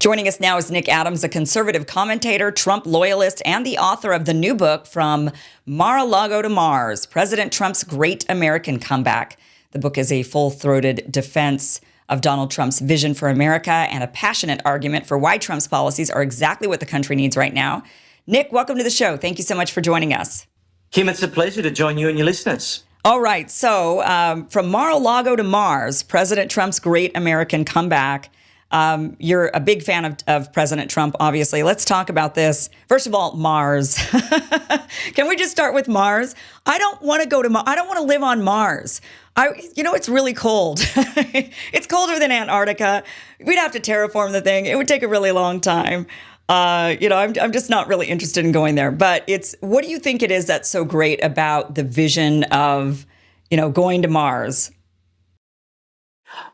Joining us now is Nick Adams, a conservative commentator, Trump loyalist, and the author of the new book, From Mar-a-Lago to Mars, President Trump's Great American Comeback. The book is a full-throated defense of Donald Trump's vision for America and a passionate argument for why Trump's policies are exactly what the country needs right now. Nick, welcome to the show. Thank you so much for joining us. Kim, it's a pleasure to join you and your listeners. All right. So from Mar-a-Lago to Mars, President Trump's Great American Comeback. You're a big fan of President Trump, obviously. Let's talk about this. First of all, Mars. Can we just start with Mars? I don't want to go to Mars. I don't want to live on Mars. It's really cold. It's colder than Antarctica. We'd have to terraform the thing. It would take a really long time. I'm just not really interested in going there. But what do you think it is that's so great about the vision of, going to Mars?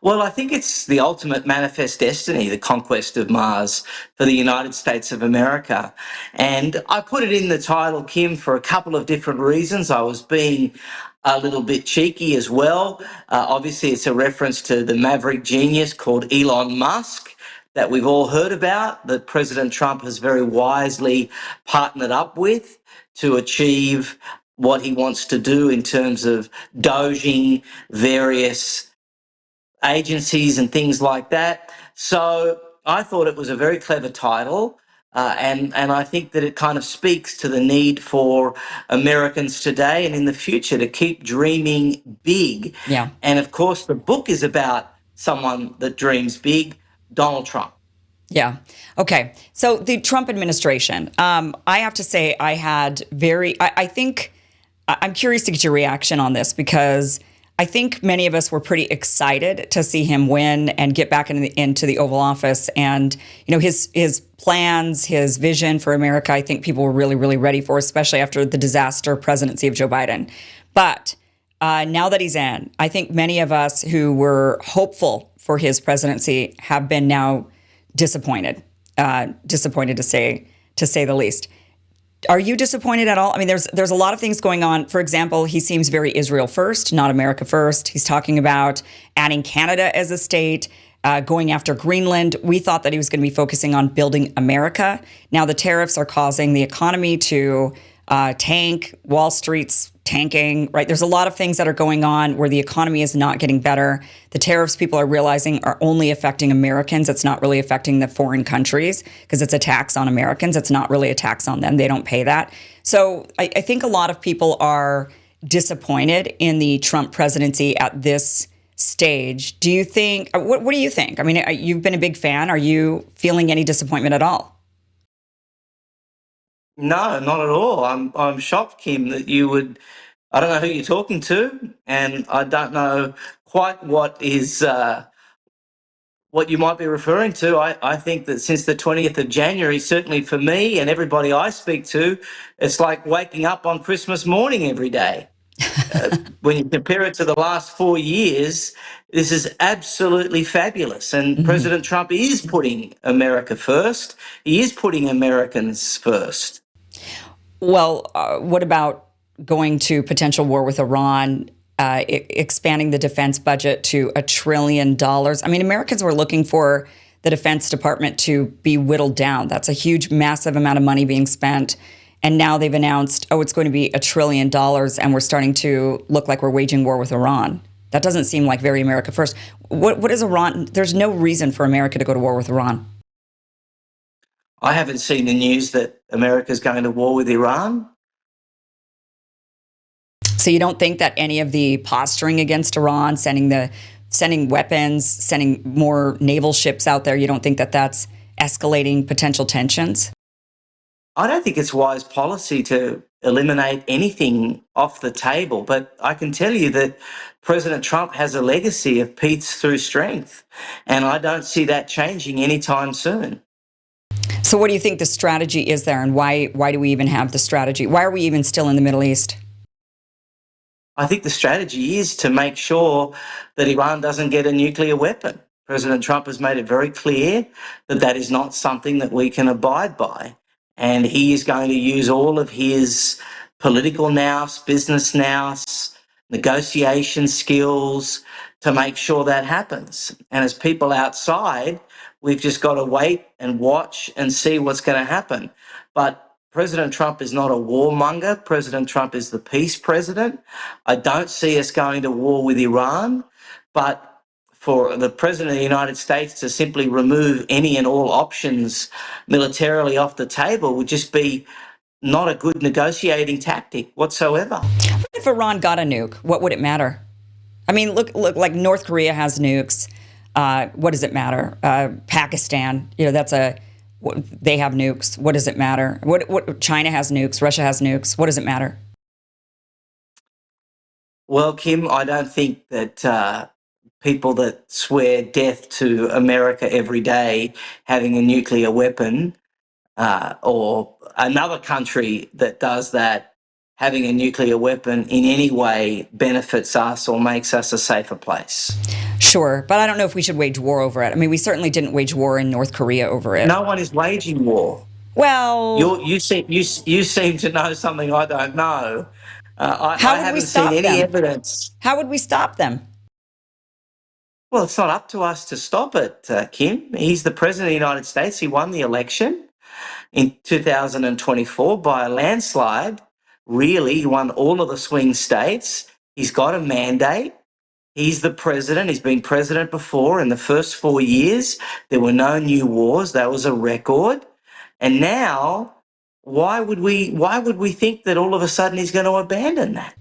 Well, I think it's the ultimate manifest destiny, the conquest of Mars for the United States of America. And I put it in the title, Kim, for a couple of different reasons. I was being a little bit cheeky as well. Obviously, it's a reference to the maverick genius called Elon Musk that we've all heard about, that President Trump has very wisely partnered up with to achieve what he wants to do in terms of doging various agencies and things like that. So I thought it was a very clever title, and I think that it kind of speaks to the need for Americans today and in the future to keep dreaming big. Yeah. And of course, the book is about someone that dreams big, Donald Trump. Yeah. Okay. So the Trump administration, I have to say I think I'm curious to get your reaction on this, because I think many of us were pretty excited to see him win and get back into the Oval Office. And, his plans, his vision for America, I think people were really, really ready for, especially after the disaster presidency of Joe Biden. But now that he's in, I think many of us who were hopeful for his presidency have been now disappointed to say the least. Are you disappointed at all? I mean, there's a lot of things going on. For example, he seems very Israel first, not America first. He's talking about adding Canada as a state, going after Greenland. We thought that he was going to be focusing on building America. Now the tariffs are causing the economy to tank. Wall Street's tanking, right? There's a lot of things that are going on where the economy is not getting better. The tariffs, people are realizing, are only affecting Americans. It's not really affecting the foreign countries because it's a tax on Americans. It's not really a tax on them. They don't pay that. So I think a lot of people are disappointed in the Trump presidency at this stage. Do you think, what do you think? I mean, you've been a big fan. Are you feeling any disappointment at all? No, not at all. I'm shocked, Kim, that you would. I don't know who you're talking to, and I don't know quite what you might be referring to. I think that since the 20th of January, certainly for me and everybody I speak to, it's like waking up on Christmas morning every day. When you compare it to the last 4 years, this is absolutely fabulous. And President Trump is putting America first. He is putting Americans first. Well, what about going to potential war with Iran, expanding the defense budget to $1 trillion? I mean, Americans were looking for the Defense Department to be whittled down. That's a huge, massive amount of money being spent. And now they've announced, it's going to be $1 trillion, and we're starting to look like we're waging war with Iran. That doesn't seem like very America first. What is Iran? There's no reason for America to go to war with Iran. I haven't seen the news that America's going to war with Iran. So you don't think that any of the posturing against Iran, sending weapons, sending more naval ships out there, you don't think that that's escalating potential tensions? I don't think it's wise policy to eliminate anything off the table, but I can tell you that President Trump has a legacy of peace through strength, and I don't see that changing anytime soon. So what do you think the strategy is there, and why do we even have the strategy? Why are we even still in the Middle East? I think the strategy is to make sure that Iran doesn't get a nuclear weapon. President Trump has made it very clear that that is not something that we can abide by. And he is going to use all of his political nous, business nous, negotiation skills to make sure that happens. And as people outside We've just got to wait and watch and see what's going to happen. But President Trump is not a warmonger. President Trump is the peace president. I don't see us going to war with Iran, but for the President of the United States to simply remove any and all options militarily off the table would just be not a good negotiating tactic whatsoever. If Iran got a nuke, what would it matter? I mean, look, like North Korea has nukes. What does it matter? Pakistan, they have nukes. What does it matter? What China has nukes. Russia has nukes. What does it matter? Well, Kim, I don't think that people that swear death to America every day having a nuclear weapon, or another country that does that having a nuclear weapon in any way benefits us or makes us a safer place. Sure, but I don't know if we should wage war over it. I mean, we certainly didn't wage war in North Korea over it. No one is waging war. Well, You seem to know something I don't know. how I would we haven't seen stop any them? evidence. How would we stop them? Well, it's not up to us to stop it, Kim. He's the President of the United States. He won the election in 2024 by a landslide. Really, he won all of the swing states. He's got a mandate. He's the president. He's been president before. In the first 4 years, there were no new wars. That was a record. And now, why would we think that all of a sudden he's going to abandon that?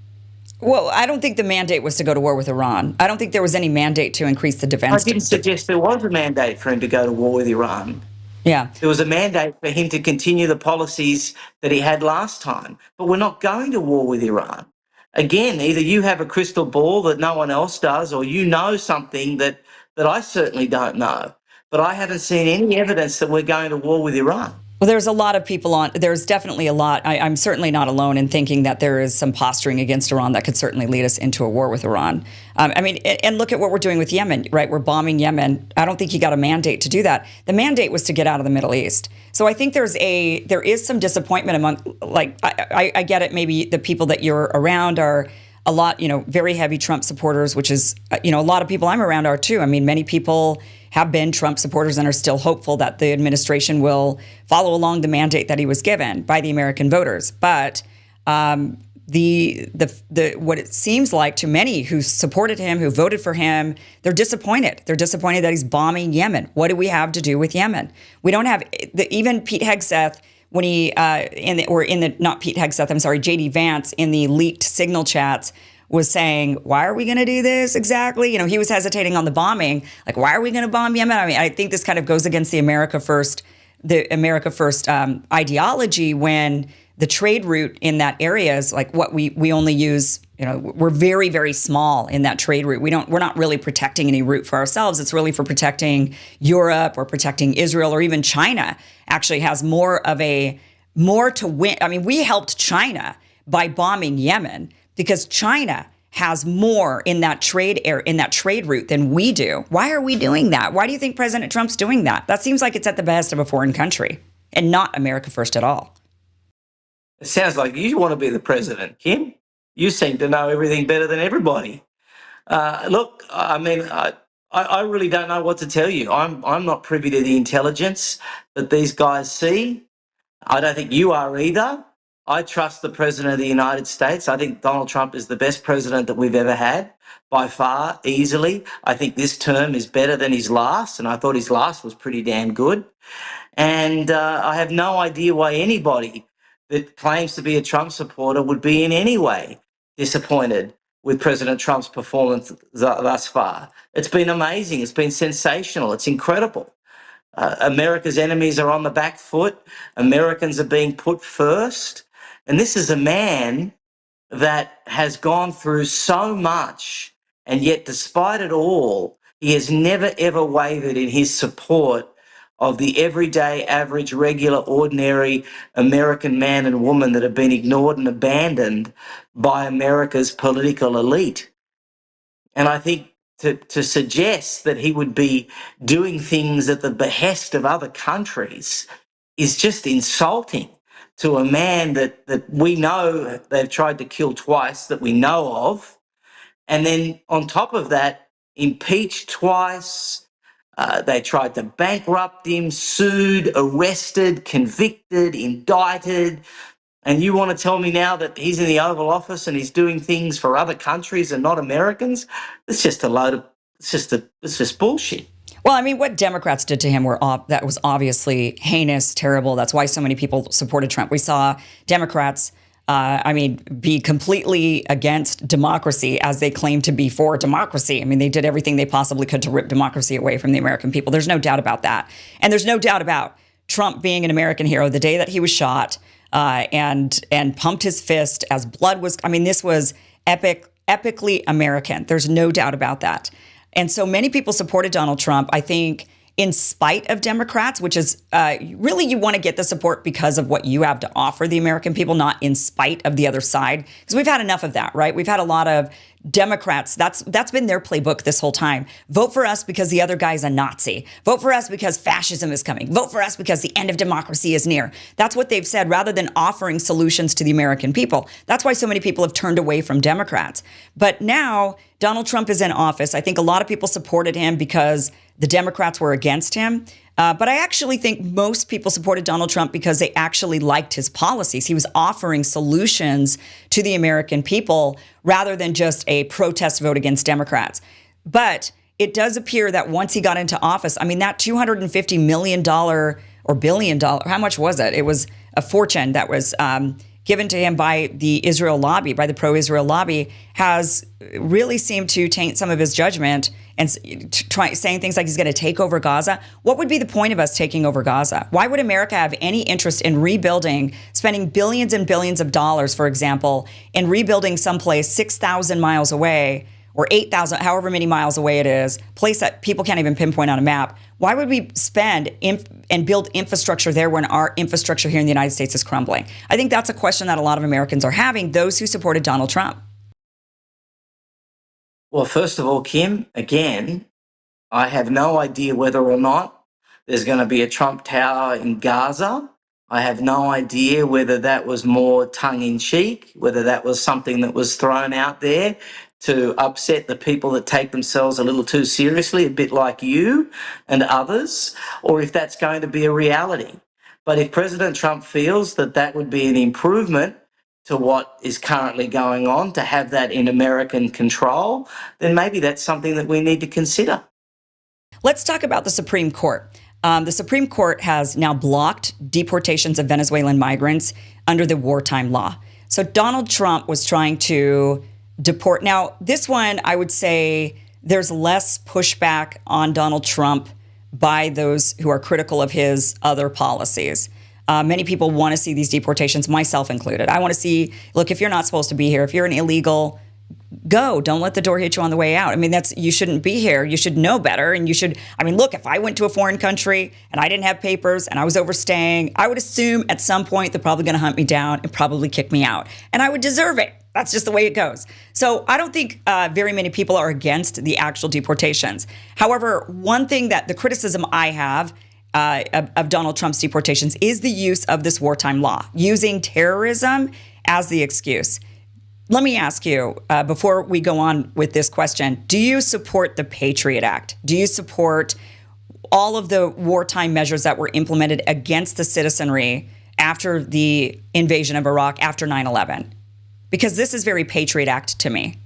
Well, I don't think the mandate was to go to war with Iran. I don't think there was any mandate to increase the I defense. didn't suggest there was a mandate for him to go to war with Iran. Yeah. There was a mandate for him to continue the policies that he had last time. But we're not going to war with Iran. Again, either you have a crystal ball that no one else does, or you know something that I certainly don't know. But I haven't seen any evidence that we're going to war with Iran. Well, there's a lot of people there's definitely a lot. I'm certainly not alone in thinking that there is some posturing against Iran that could certainly lead us into a war with Iran. I mean, and look at what we're doing with Yemen, right? We're bombing Yemen. I don't think he got a mandate to do that. The mandate was to get out of the Middle East. So I think there is some disappointment among, like, I get it. Maybe the people that you're around are a lot, very heavy Trump supporters, which is, a lot of people I'm around are too. I mean, many people have been Trump supporters and are still hopeful that the administration will follow along the mandate that he was given by the American voters. But what it seems like to many who supported him, who voted for him, they're disappointed. They're disappointed that he's bombing Yemen. What do we have to do with Yemen? We don't have even Pete Hegseth when he not Pete Hegseth, I'm sorry, JD Vance in the leaked Signal chats was saying, why are we going to do this exactly? He was hesitating on the bombing. Like, why are we going to bomb Yemen? I mean, I think this kind of goes against the America First ideology when the trade route in that area is like what we only use. We're very, very small in that trade route. We're not really protecting any route for ourselves. It's really for protecting Europe or protecting Israel, or even China actually has more to win. I mean, we helped China by bombing Yemen, because China has more in that trade route than we do. Why are we doing that? Why do you think President Trump's doing that? That seems like it's at the behest of a foreign country and not America First at all. It sounds like you want to be the president, Kim. You seem to know everything better than everybody. Look, I mean, I really don't know what to tell you. I'm not privy to the intelligence that these guys see. I don't think you are either. I trust the President of the United States. I think Donald Trump is the best president that we've ever had, by far, easily. I think this term is better than his last, and I thought his last was pretty damn good. And I have no idea why anybody that claims to be a Trump supporter would be in any way disappointed with President Trump's performance thus far. It's been amazing. It's been sensational. It's incredible. America's enemies are on the back foot. Americans are being put first. And this is a man that has gone through so much, and yet despite it all, he has never, ever wavered in his support of the everyday, average, regular, ordinary American man and woman that have been ignored and abandoned by America's political elite. And I think to suggest that he would be doing things at the behest of other countries is just insulting to a man that we know they've tried to kill twice, that we know of. And then on top of that, impeach twice, They tried to bankrupt him, sued, arrested, convicted, indicted. And you want to tell me now that he's in the Oval Office and he's doing things for other countries and not Americans? It's just a load of, it's just bullshit. Well, I mean, what Democrats did to him that was obviously heinous, terrible. That's why so many people supported Trump. We saw Democrats, be completely against democracy as they claim to be for democracy. I mean, they did everything they possibly could to rip democracy away from the American people. There's no doubt about that. And there's no doubt about Trump being an American hero. The day that he was shot and pumped his fist as blood was, this was epically American. There's no doubt about that. And so many people supported Donald Trump, I think, in spite of Democrats, which is really you want to get the support because of what you have to offer the American people, not in spite of the other side. Because we've had enough of that, right? We've had a lot of Democrats. That's been their playbook this whole time. Vote for us because the other guy's a Nazi. Vote for us because fascism is coming. Vote for us because the end of democracy is near. That's what they've said rather than offering solutions to the American people. That's why so many people have turned away from Democrats. But now Donald Trump is in office. I think a lot of people supported him because the Democrats were against him. But I actually think most people supported Donald Trump because they actually liked his policies. He was offering solutions to the American people rather than just a protest vote against Democrats. But it does appear that once he got into office, that $250 million or billion dollar, how much was it? It was a fortune that was given to him by the Israel lobby, by the pro-Israel lobby, has really seemed to taint some of his judgment and saying things like he's going to take over Gaza. What would be the point of us taking over Gaza? Why would America have any interest in rebuilding, spending billions and billions of dollars, for example, in rebuilding someplace 6,000 miles away or 8,000, however many miles away it is, place that people can't even pinpoint on a map? Why would we spend and build infrastructure there when our infrastructure here in the United States is crumbling? I think that's a question that a lot of Americans are having, those who supported Donald Trump. Well, first of all, Kim, again, I have no idea whether or not there's going to be a Trump Tower in Gaza. I have no idea whether that was more tongue-in-cheek, whether that was something that was thrown out there to upset the people that take themselves a little too seriously, a bit like you and others, or if that's going to be a reality. But if President Trump feels that that would be an improvement to what is currently going on, to have that in American control, then maybe that's something that we need to consider. Let's talk about the Supreme Court. The Supreme Court has now blocked deportations of Venezuelan migrants under the wartime law. So Donald Trump was trying to deport. Now, this one, I would say there's less pushback on Donald Trump by those who are critical of his other policies. Many people want to see these deportations, myself included. I want to see, look, if you're not supposed to be here, if you're an illegal, go. Don't let the door hit you on the way out. You shouldn't be here. You should know better. And you should, look, if I went to a foreign country and I didn't have papers and I was overstaying, I would assume at some point they're probably going to hunt me down and probably kick me out. And I would deserve it. That's just the way it goes. So I don't think very many people are against the actual deportations. However, one thing that the criticism I have of Donald Trump's deportations is the use of this wartime law, using terrorism as the excuse. Let me ask you, before we go on with this question, do you support the Patriot Act? Do you support all of the wartime measures that were implemented against the citizenry after the invasion of Iraq, after 9/11? Because this is very Patriot Act to me.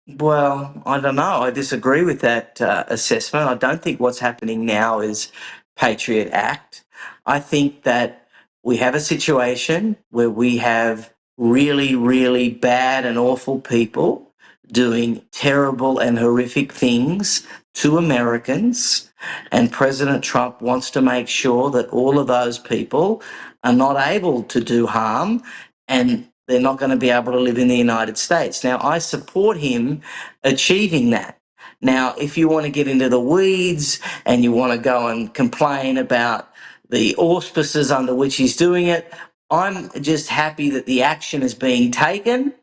Well, I don't know. I disagree with that assessment. I don't think what's happening now is Patriot Act. I think that we have a situation where we have really, really bad and awful people doing terrible and horrific things to Americans. And President Trump wants to make sure that all of those people are not able to do harm and they're not going to be able to live in the United States. Now, I support him achieving that. Now, if you want to get into the weeds and you want to go and complain about the auspices under which he's doing it, I'm just happy that the action is being taken.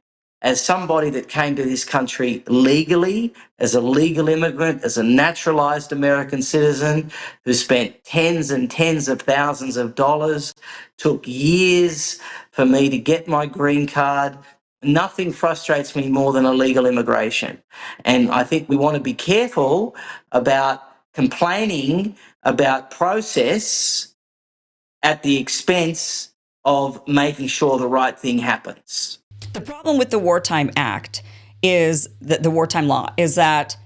As somebody that came to this country legally, as a legal immigrant, as a naturalized American citizen who spent tens and tens of thousands of dollars, took years for me to get my green card, nothing frustrates me more than illegal immigration. And I think we want to be careful about complaining about process at the expense of making sure the right thing happens. The problem with the Wartime Act is that the wartime law is that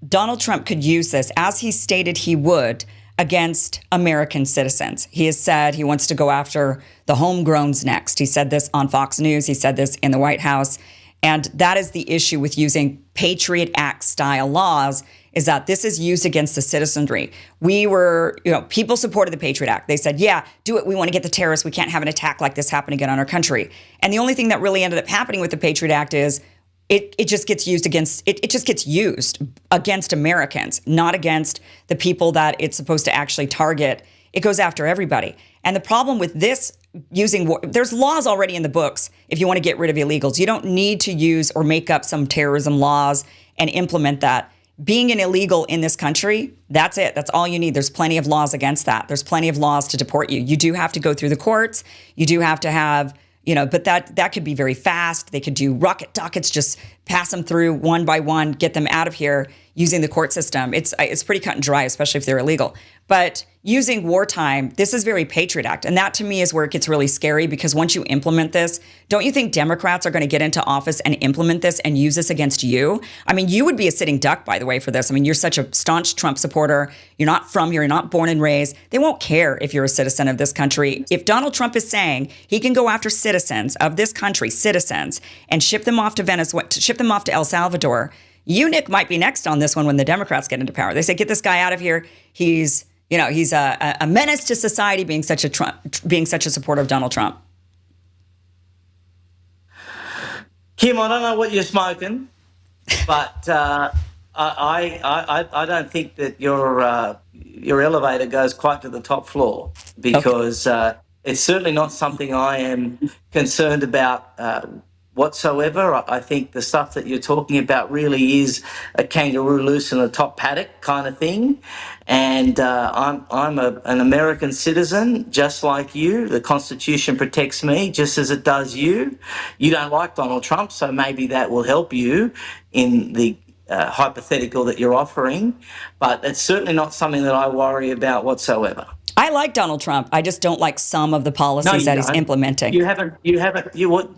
Donald Trump could use this, as he stated he would, against American citizens. He has said he wants to go after the homegrowns next. He said this on Fox News. He said this in the White House. And that is the issue with using Patriot Act style laws, is that this is used against the citizenry. People supported the Patriot Act. They said, yeah, do it. We want to get the terrorists. We can't have an attack like this happen again on our country. And the only thing that really ended up happening with the Patriot Act is it just gets used against Americans, not against the people that it's supposed to actually target. It goes after everybody. And the problem with this there's laws already in the books if you want to get rid of illegals. You don't need to use or make up some terrorism laws and implement that. Being an illegal in this country, that's it. That's all you need. There's plenty of laws against that. There's plenty of laws to deport you. You do have to go through the courts. You do have to have, but that could be very fast. They could do rocket dockets, just pass them through one by one, get them out of here using the court system. It's pretty cut and dry, especially if they're illegal. But using wartime, this is very Patriot Act. And that to me is where it gets really scary, because once you implement this, don't you think Democrats are going to get into office and implement this and use this against you? I mean, you would be a sitting duck, by the way, for this. I mean, you're such a staunch Trump supporter. You're not from here. You're not born and raised. They won't care if you're a citizen of this country. If Donald Trump is saying he can go after citizens of this country, and ship them off to Venezuela, ship them off to El Salvador, you, Nick, might be next on this one when the Democrats get into power. They say, get this guy out of here. He's a menace to society, being such a supporter of Donald Trump. Kim, I don't know what you're smoking, but I don't think that your elevator goes quite to the top floor, because it's certainly not something I am concerned about whatsoever. I think the stuff that you're talking about really is a kangaroo loose in the top paddock kind of thing. And I'm an American citizen, just like you. The Constitution protects me just as it does you. You don't like Donald Trump, so maybe that will help you in the hypothetical that you're offering. But it's certainly not something that I worry about whatsoever. I like Donald Trump. I just don't like some of the policies that he's implementing. You haven't.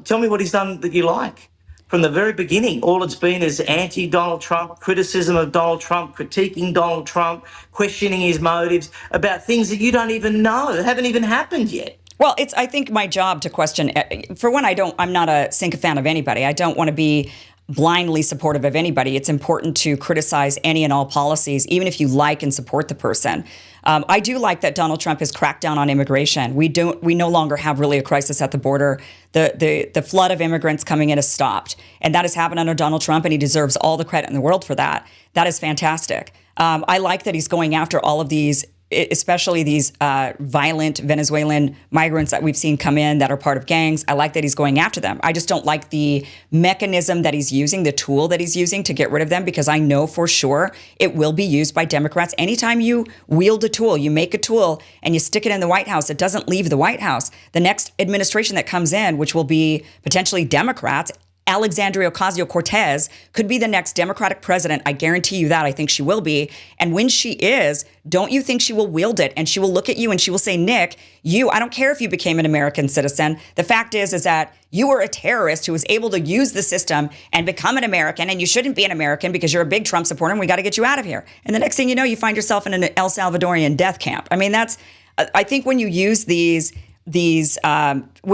Tell me what he's done that you like. From the very beginning, all it's been is anti-Donald Trump, criticism of Donald Trump, critiquing Donald Trump, questioning his motives about things that you don't even know, that haven't even happened yet. Well, it's, I think, my job to question. For one, I'm not a sycophant of anybody. I don't want to be blindly supportive of anybody. It's important to criticize any and all policies, even if you like and support the person. I do like that Donald Trump has cracked down on immigration. We no longer have really a crisis at the border. The flood of immigrants coming in has stopped, and that has happened under Donald Trump, and he deserves all the credit in the world for that. That is fantastic. I like that he's going after all of these, especially these violent Venezuelan migrants that we've seen come in that are part of gangs. I like that he's going after them. I just don't like the mechanism that he's using, the tool that he's using to get rid of them, because I know for sure it will be used by Democrats. Anytime you wield a tool, you make a tool and you stick it in the White House, it doesn't leave the White House. The next administration that comes in, which will be potentially Democrats, Alexandria Ocasio-Cortez could be the next Democratic president. I guarantee you that. I think she will be. And when she is, don't you think she will wield it? And she will look at you and she will say, Nick, I don't care if you became an American citizen. The fact is that you were a terrorist who was able to use the system and become an American, and you shouldn't be an American because you're a big Trump supporter, and we got to get you out of here. And the next thing you know, you find yourself in an El Salvadorian death camp. I mean, I think when you use when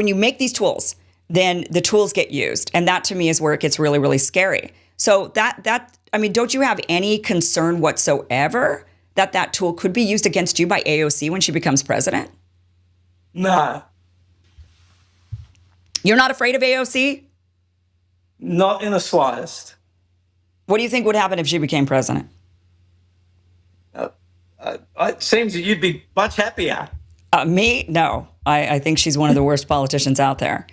you make these tools, then the tools get used. And that to me is where it gets really, really scary. So I mean, don't you have any concern whatsoever that tool could be used against you by AOC when she becomes president? No. You're not afraid of AOC? Not in the slightest. What do you think would happen if she became president? It seems that you'd be much happier. Me? No. I think she's one of the worst politicians out there.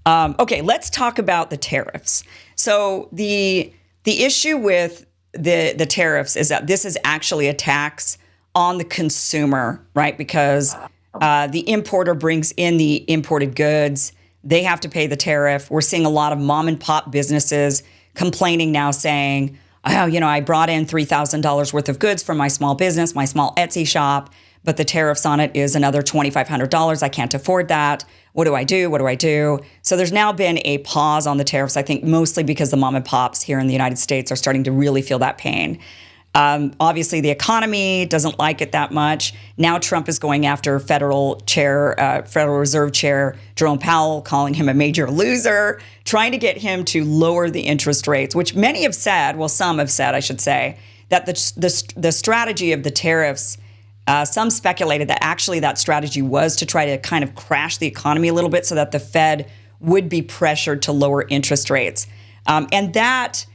Okay, let's talk about the tariffs. So the issue with the tariffs is that this is actually a tax on the consumer, right? Because the importer brings in the imported goods. They have to pay the tariff. We're seeing a lot of mom and pop businesses complaining now, saying, oh, I brought in $3,000 worth of goods from my small business, my small Etsy shop, but the tariffs on it is another $2,500. I can't afford that. What do I do? What do I do? So there's now been a pause on the tariffs, I think mostly because the mom and pops here in the United States are starting to really feel that pain. Obviously, the economy doesn't like it that much. Now Trump is going after Federal Reserve Chair Jerome Powell, calling him a major loser, trying to get him to lower the interest rates, which many have said, well, some have said, I should say, that the strategy of the tariffs, some speculated that actually that strategy was to try to kind of crash the economy a little bit so that the Fed would be pressured to lower interest rates. And that...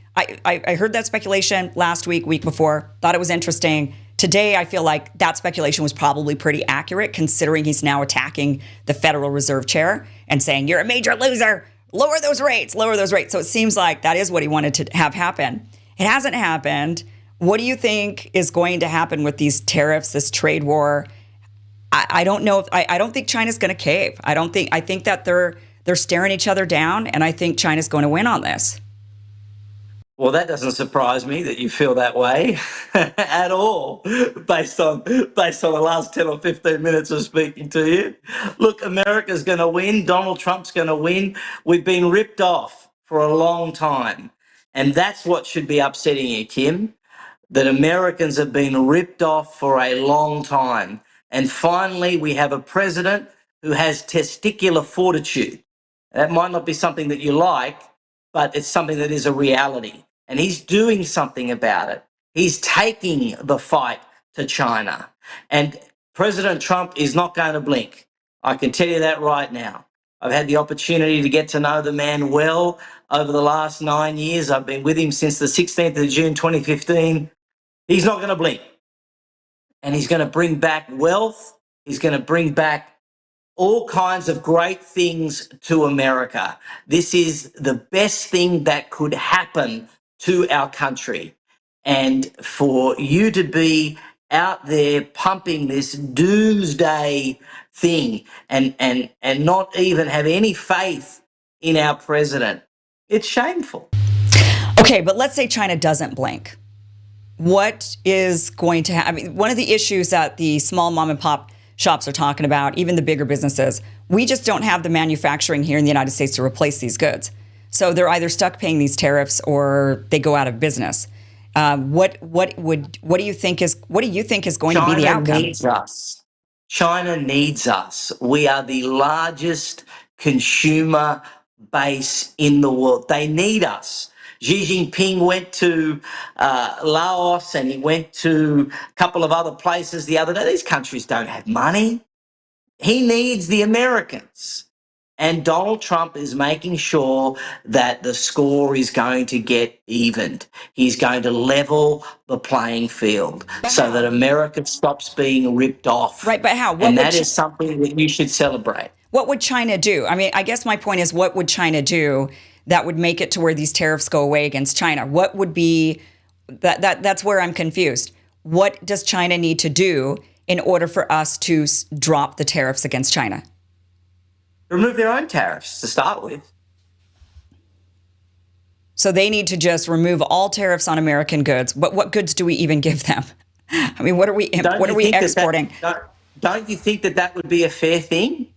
I heard that speculation last week before, thought it was interesting. Today, I feel like that speculation was probably pretty accurate, considering he's now attacking the Federal Reserve Chair and saying, you're a major loser, lower those rates, lower those rates. So it seems like that is what he wanted to have happen. It hasn't happened. What do you think is going to happen with these tariffs, this trade war? I don't know. I don't think China's going to cave. I think that they're staring each other down, and I think China's going to win on this. Well, that doesn't surprise me that you feel that way at all, based on the last 10 or 15 minutes of speaking to you. Look, America's going to win. Donald Trump's going to win. We've been ripped off for a long time, and that's what should be upsetting you, Kim, that Americans have been ripped off for a long time. And finally, we have a president who has testicular fortitude. That might not be something that you like, but it's something that is a reality. And he's doing something about it. He's taking the fight to China. And President Trump is not going to blink. I can tell you that right now. I've had the opportunity to get to know the man well over the last 9 years. I've been with him since the 16th of June 2015. He's not going to blink. And he's going to bring back wealth. He's going to bring back all kinds of great things to America. This is the best thing that could happen to our country. And for you to be out there pumping this doomsday thing and not even have any faith in our president, it's shameful. Okay, but let's say China doesn't blink. What is going to happen? I mean, one of the issues that the small mom and pop shops are talking about, even the bigger businesses, we just don't have the manufacturing here in the United States to replace these goods. So they're either stuck paying these tariffs or they go out of business. What do you think is going to be the outcome? China needs us. China needs us. We are the largest consumer base in the world. They need us. Xi Jinping went to Laos and he went to a couple of other places the other day. These countries don't have money. He needs the Americans. And Donald Trump is making sure that the score is going to get evened. He's going to level the playing field so that America stops being ripped off. Right, but how? And that is something that you should celebrate. What would China do? I mean, I guess my point is, what would China do that would make it to where these tariffs go away against China? What would be that's where I'm confused. What does China need to do in order for us to drop the tariffs against China? Remove their own tariffs to start with. So they need to just remove all tariffs on American goods. But what goods do we even give them? I mean, what are we exporting? Don't you think that would be a fair thing?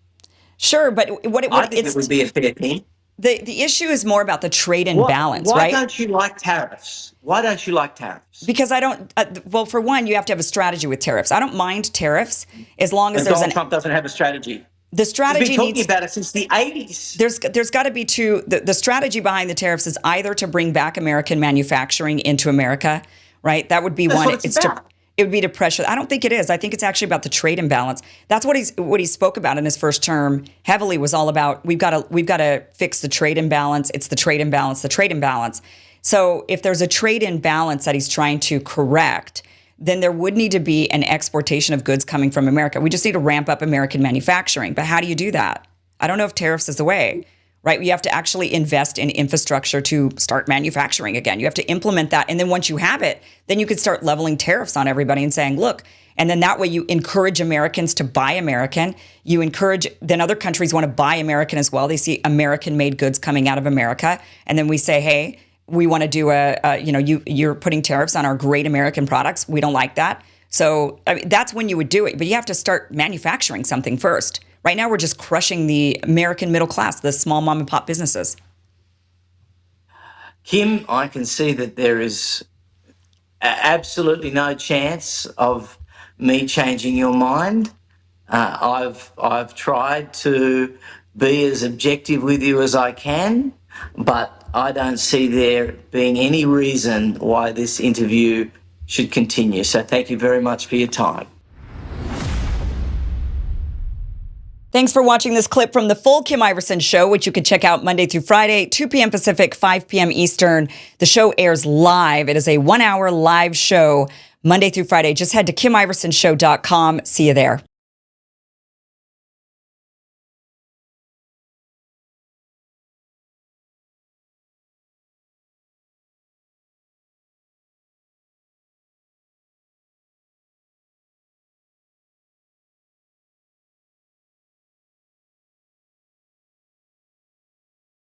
Sure, but I think it would be a fair thing. The issue is more about the trade imbalance, right? Why don't you like tariffs? Why don't you like tariffs? Because I don't. Well, for one, you have to have a strategy with tariffs. I don't mind tariffs as long as Donald Trump doesn't have a strategy. The strategy He's been talking about it since the 80s. There's got to be two. The strategy behind the tariffs is either to bring back American manufacturing into America, right? That would be That's one. What it's about. It would be to pressure. I don't think it is. I think it's actually about the trade imbalance. That's what he spoke about in his first term heavily, was all about we've got to fix the trade imbalance. It's the trade imbalance, the trade imbalance. So if there's a trade imbalance that he's trying to correct, then there would need to be an exportation of goods coming from America. We just need to ramp up American manufacturing. But how do you do that? I don't know if tariffs is the way, right? You have to actually invest in infrastructure to start manufacturing again. You have to implement that. And then once you have it, then you could start leveling tariffs on everybody and saying, look, and then that way you encourage Americans to buy American. Then other countries want to buy American as well. They see American-made goods coming out of America. And then we say, hey, we want to do you're putting tariffs on our great American products. We don't like that. So I mean, that's when you would do it. But you have to start manufacturing something first. Right now, we're just crushing the American middle class, the small mom and pop businesses. Kim, I can see that there is absolutely no chance of me changing your mind. I've tried to be as objective with you as I can, but I don't see there being any reason why this interview should continue. So thank you very much for your time. Thanks for watching this clip from the full Kim Iverson Show, which you can check out Monday through Friday, 2 p.m. Pacific, 5 p.m. Eastern. The show airs live. It is a 1-hour live show Monday through Friday. Just head to KimIversonShow.com. See you there.